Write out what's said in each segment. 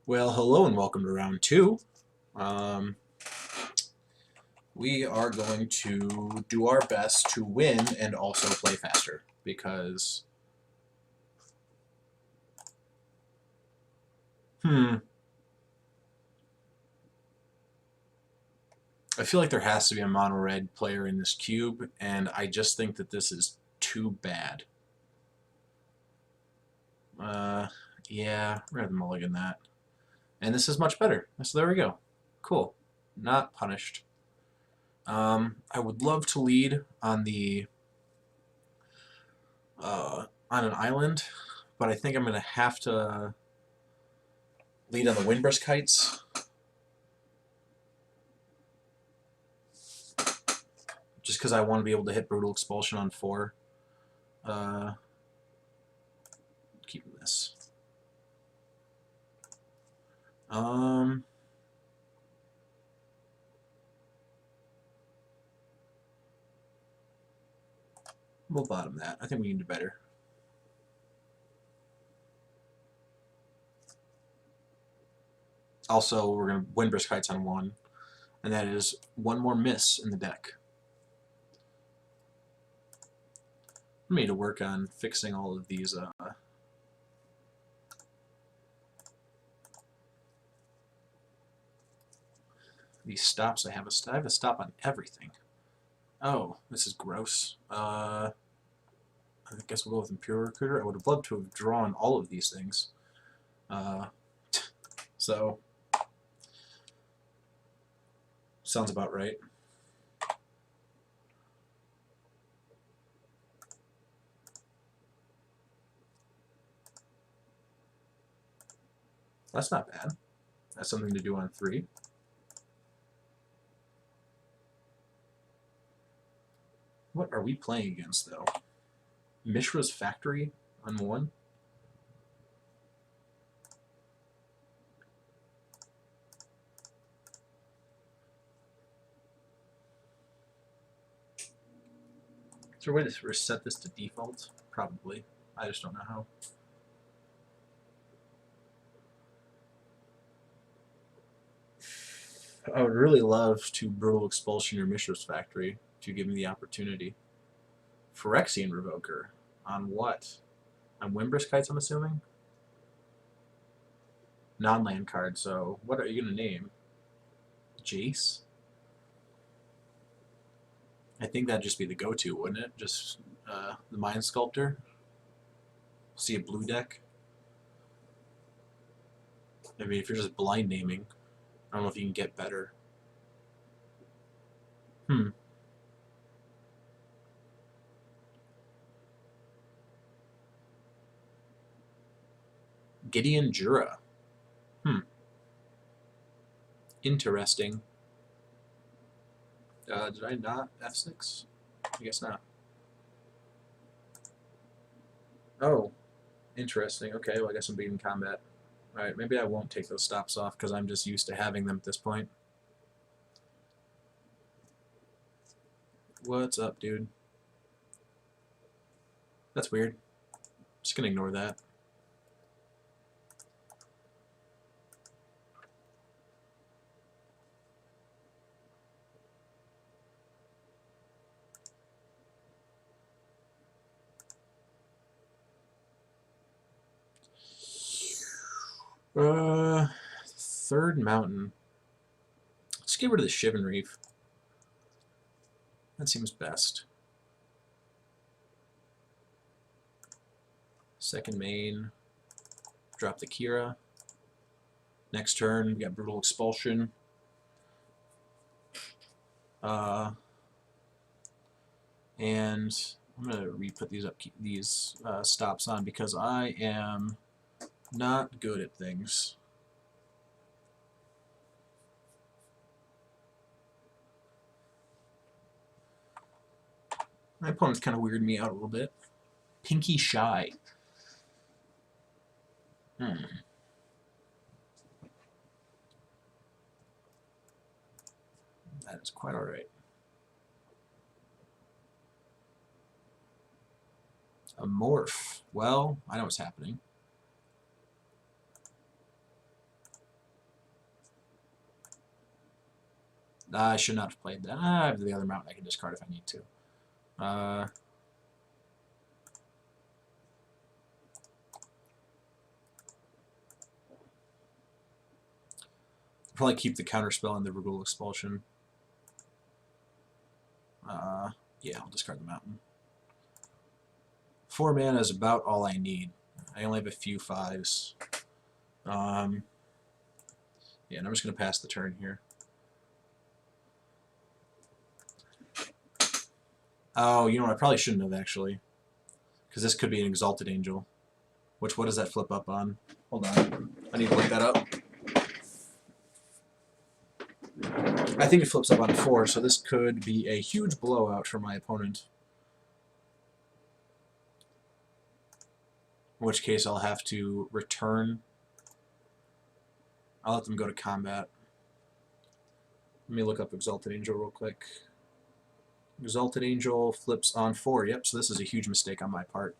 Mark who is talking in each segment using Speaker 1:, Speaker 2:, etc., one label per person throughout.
Speaker 1: Well, hello and welcome to round two. Um, we are going to do our best to win and also play faster because, I feel like there has to be a mono red player in this cube, and I just think that this is too bad. Uh, yeah, we're going to mulligan that. And this is much better. So there we go. Cool. Not punished. I would love to lead on the on an island, but I think I'm going to have to lead on the Windbrisk Kites, just because I want to be able to hit Brutal Expulsion on 4. Keep this. Um, we'll bottom that. I think we can do better. Also, we're going to Windbrisk Kites on 1, and that is one more miss in the deck. I need to work on fixing all of these stops. I have a stop on everything. Oh, this is gross. I guess we'll go with Imperial Recruiter. I would have loved to have drawn all of these things. So, sounds about right. That's not bad. That's something to do on 3. What are we playing against, though? Mishra's Factory on 1? Is there a way to reset this to default? Probably. I just don't know how. I would really love to Brutal Expulsion your Mishra's Factory if you give me the opportunity. Phyrexian Revoker. On what? On Windbrisk Kites, I'm assuming? Non-land card, so what are you going to name? Jace? I think that'd just be the go-to, wouldn't it? Just the Mind Sculptor? See a blue deck? I mean, if you're just blind naming, I don't know if you can get better. Gideon Jura. Interesting. Did I not F6? I guess not. Oh, interesting. Okay, well, I guess I'm beating combat. Alright, maybe I won't take those stops off because I'm just used to having them at this point. What's up, dude? That's weird. Just gonna ignore that. Third mountain. Let's get rid of the Shivan Reef. That seems best. Second main. Drop the Kira. Next turn, we got Brutal Expulsion. And I'm gonna re-put these stops on because I am not good at things. My opponent's kind of weirded me out a little bit. Pinky Shy. That is quite alright. A Morph. Well, I know what's happening. I should not have played that. I have the other mountain I can discard if I need to. Probably keep the counterspell and the Regul Expulsion. Yeah, I'll discard the mountain. 4 mana is about all I need. I only have a few 5s. Yeah, and I'm just going to pass the turn here. Oh, you know what? I probably shouldn't have, actually. Because this could be an Exalted Angel. Which, what does that flip up on? Hold on. I need to look that up. I think it flips up on 4, so this could be a huge blowout for my opponent. In which case I'll have to return. I'll let them go to combat. Let me look up Exalted Angel real quick. Exalted Angel flips on 4. Yep, so this is a huge mistake on my part.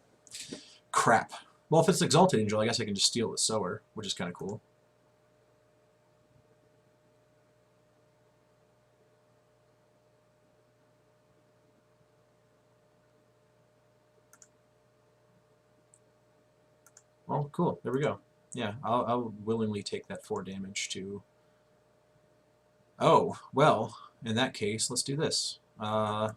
Speaker 1: Crap. Well, if it's Exalted Angel, I guess I can just steal with Sower, which is kind of cool. Well, cool. There we go. Yeah, I'll willingly take that 4 damage to... Oh, well, in that case, let's do this. Yeah.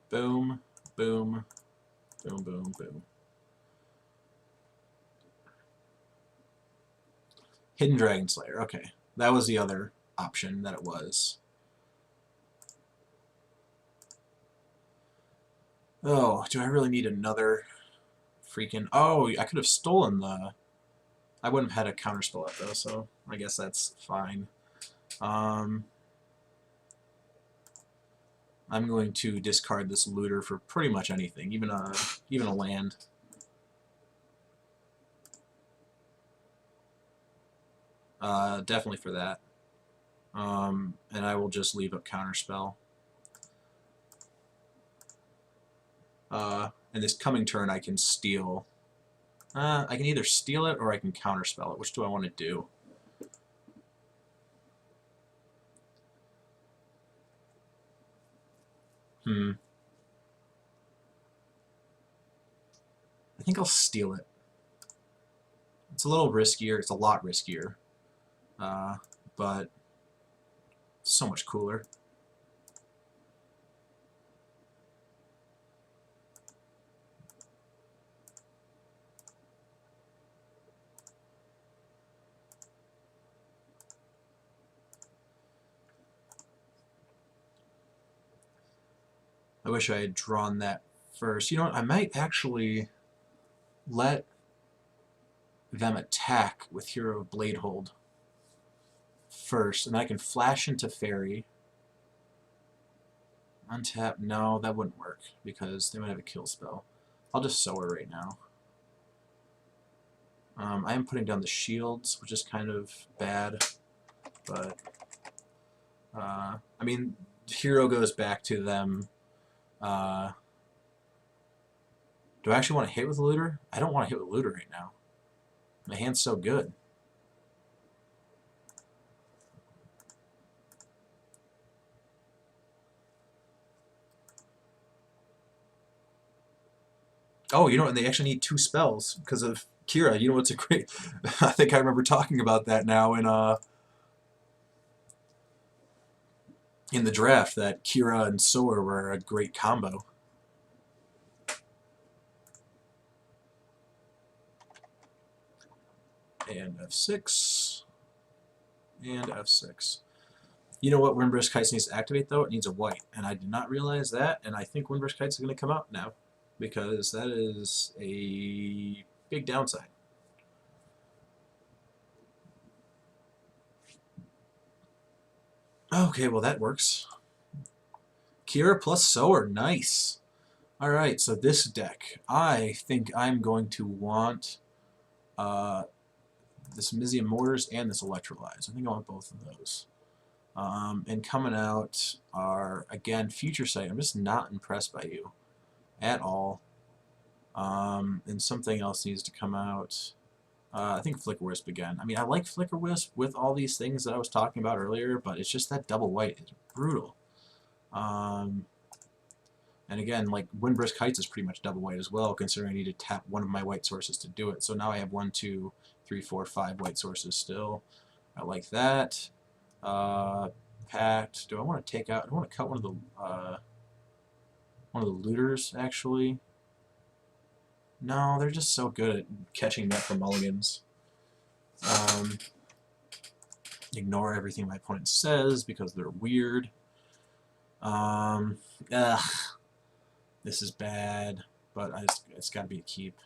Speaker 1: Boom, boom, boom, boom, boom. Hidden Dragon Slayer. Okay, that was the other option that it was. Oh, do I really need another freaking... Oh, I could have stolen the... I wouldn't have had a counterspell up, though, so I guess that's fine. I'm going to discard this looter for pretty much anything, even a land. Definitely for that. And I will just leave up counterspell. And this coming turn I can steal. I can either steal it or I can counterspell it. Which do I want to do? I think I'll steal it. It's a little riskier. It's a lot riskier. But so much cooler. I wish I had drawn that first. You know what? I might actually let them attack with Hero of Bladehold first, and I can flash into Fairy. Untap? No, that wouldn't work, because they might have a kill spell. I'll just Sower right now. I am putting down the shields, which is kind of bad, but... I mean, Hero goes back to them. Do I actually want to hit with Looter? I don't want to hit with Looter right now. My hand's so good. Oh, you know what? They actually need 2 spells because of Kira. You know what's a great... I think I remember talking about that now in the draft, that Kira and Sower were a great combo. And F6. And F6. You know what Windburst Kites needs to activate, though? It needs a white. And I did not realize that, and I think Windburst Kites is going to come out now, because that is a big downside. Okay, well that works. Kira plus Sower, nice. Alright, so this deck, I think I'm going to want this Mizzium Mortars and this Electrolyze. I think I want both of those. And coming out are, again, Future Sight. I'm just not impressed by you at all. And something else needs to come out. I think Flicker Wisp again. I mean, I like Flicker Wisp with all these things that I was talking about earlier, but it's just that double white is brutal. And again, like Windbrisk Heights is pretty much double white as well, considering I need to tap one of my white sources to do it. So now I have 1, 2, 3, 4, 5 white sources still. I like that. Pact. Do I want to take out? I want to cut one of the looters actually. No, they're just so good at catching me up for mulligans. Ignore everything my opponent says because they're weird. Ugh. This is bad, but it's got to be a keep.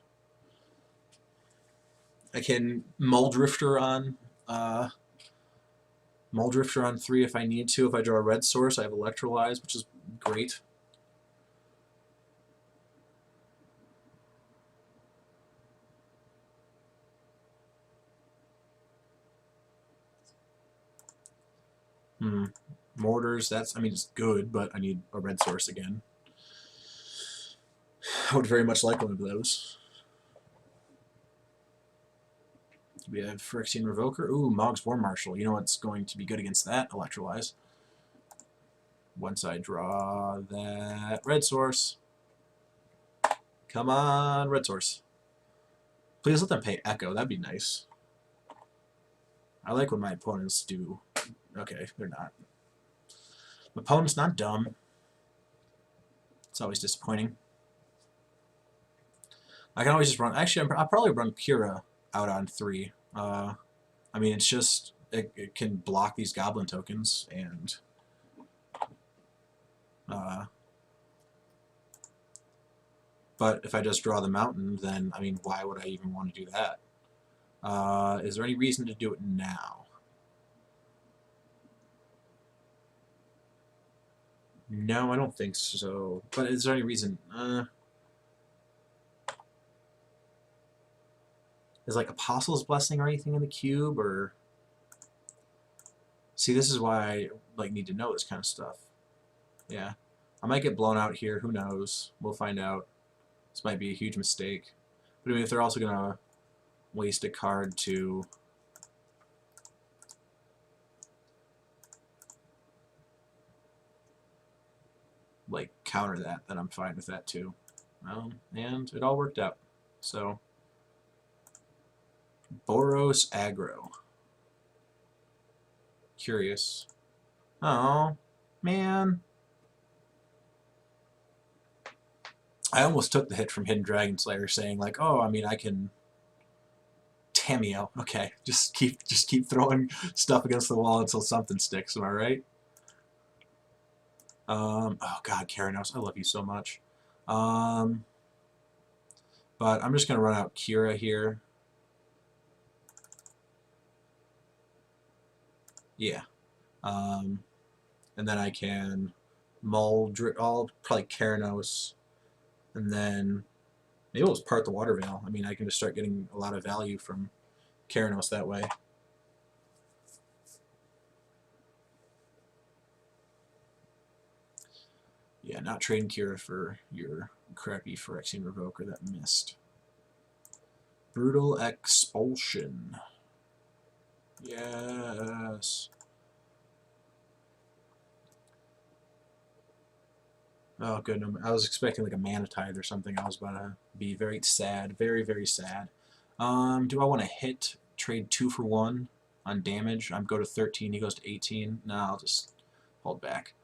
Speaker 1: I can Muldrifter on 3 if I need to. If I draw a red source, I have Electrolyze, which is great. Mortars, I mean, it's good, but I need a red source again. I would very much like one of those. We have Phyrexian Revoker. Ooh, Mog's War Marshal. You know what's going to be good against that? Electrolyze. Once I draw that red source. Come on, red source. Please let them pay Echo. That'd be nice. I like when my opponents do. Okay, they're not. My opponent's not dumb. It's always disappointing. I can always just run. Actually, I'll probably run Kira out on 3. I mean, it's just it can block these goblin tokens, and but if I just draw the mountain, then I mean, why would I even want to do that? Is there any reason to do it now? No, I don't think so. But is there any reason? Is like Apostle's Blessing or anything in the cube, or see, this is why I like need to know this kind of stuff. Yeah, I might get blown out here. Who knows? We'll find out. This might be a huge mistake. But I mean, if they're also gonna waste a card to like counter that, then I'm fine with that too. And it all worked out. So Boros Aggro. Curious. Oh, man. I almost took the hit from Hidden Dragon Slayer saying like, oh, I mean, I can Tameo. Okay, just keep throwing stuff against the wall until something sticks, am I right? Oh god, Keranos, I love you so much. But I'm just gonna run out Kira here. Yeah. And then I can I'll probably Keranos, and then maybe we'll just part the Water Veil. I mean, I can just start getting a lot of value from Keranos that way. Yeah, not trading Kira for your crappy Phyrexian Revoker that missed. Brutal Expulsion. Yes. Oh, good. I was expecting like a Mana Tithe or something. I was about to be very sad. Very, very sad. Do I want to hit trade 2 for 1 on damage? I'm go to 13. He goes to 18. No, I'll just hold back.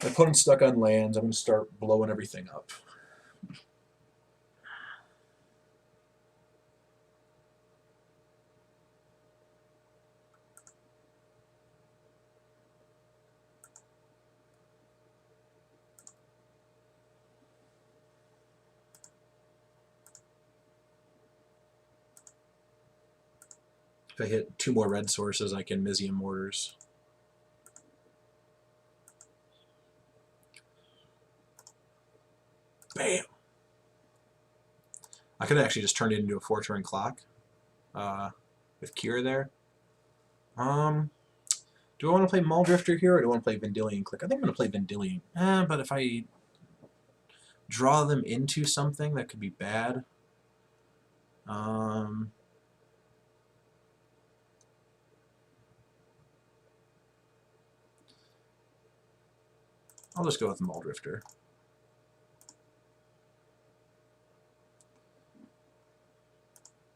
Speaker 1: My opponent's stuck on lands. I'm going to start blowing everything up. If I hit 2 more red sources, I can Mizzium Mortars. Bam! I could actually just turn it into a 4-turn clock with Kira there. Do I want to play Muldrifter here, or do I want to play Vendilion Clique? I think I'm going to play Vendilion. But if I draw them into something, that could be bad. I'll just go with Muldrifter.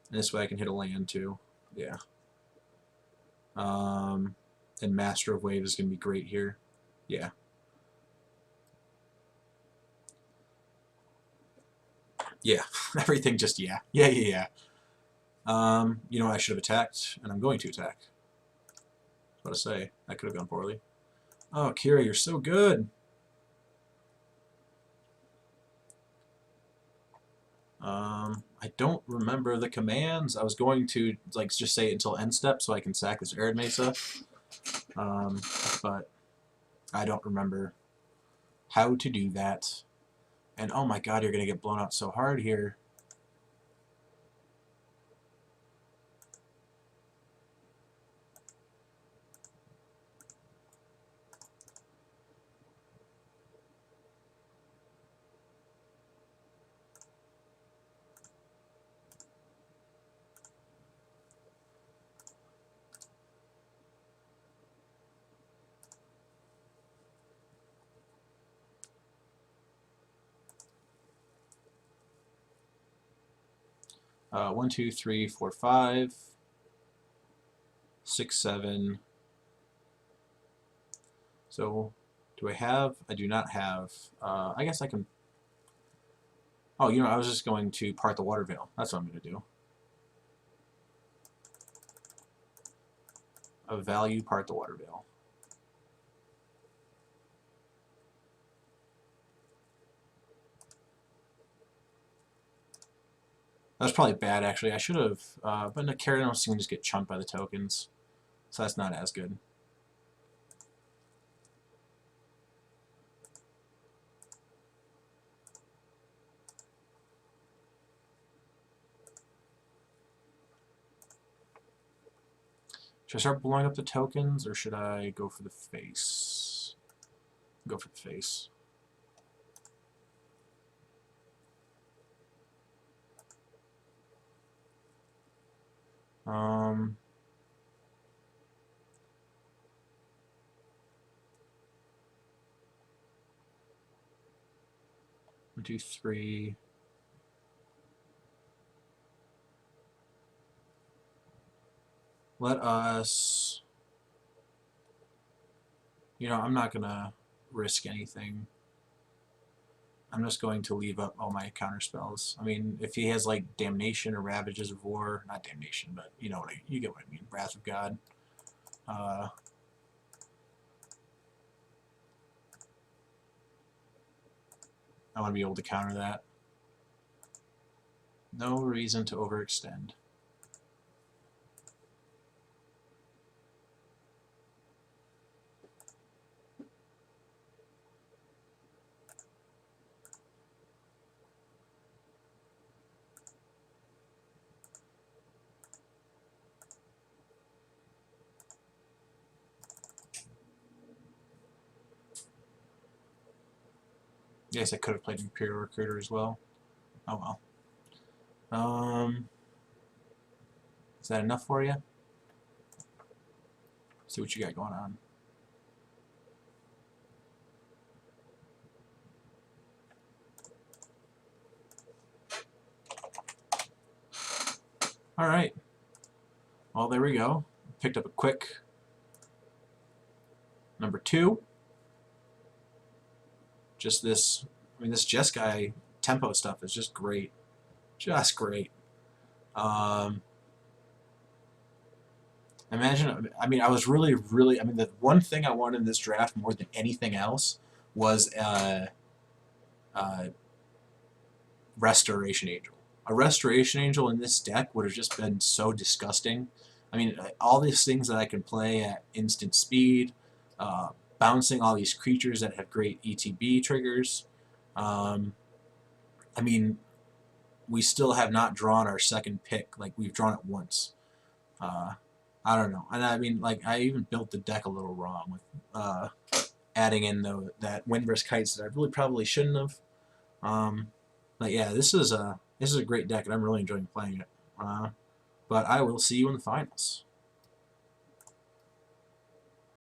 Speaker 1: And this way I can hit a land too. Yeah. And Master of Waves is going to be great here. Yeah. Yeah. Everything just yeah. Yeah. You know, I should have attacked, and I'm going to attack. What to say? That could have gone poorly. Oh, Kira, you're so good. I don't remember the commands. I was going to like just say it until end step so I can sack this Arid Mesa, but I don't remember how to do that. And oh my god, you're gonna get blown out so hard here. One, two, three, four, 5, 6, 7. So, do I have? I do not have. I guess I can. Oh, you know, I was just going to part the water veil. That's what I'm going to do. A value part the water veil. That was probably bad, actually. I should have, but in a Keranos, you can just get chunked by the tokens, so that's not as good. Should I start blowing up the tokens, or should I go for the face? Go for the face. Um, one, two, three. Let us. You know, I'm not gonna risk anything. I'm just going to leave up all my counter spells. I mean, if he has like Damnation or Ravages of War, not Damnation, but you know you get what I mean. Wrath of God. I want to be able to counter that. No reason to overextend. Yes, I could have played Imperial Recruiter as well. Oh well. Is that enough for you? See what you got going on. Alright. Well, there we go. Picked up a quick number 2. Just this, I mean, this Jeskai tempo stuff is just great. Just great. Imagine, I mean, I was really, I mean, the one thing I wanted in this draft more than anything else was Restoration Angel. A Restoration Angel in this deck would have just been so disgusting. I mean, all these things that I can play at instant speed, bouncing all these creatures that have great ETB triggers. I mean, we still have not drawn our second pick. Like, we've drawn it once. I don't know. And I mean, like, I even built the deck a little wrong with adding in that Windbrisk Kites that I really probably shouldn't have. But yeah, this is a great deck, and I'm really enjoying playing it. But I will see you in the finals.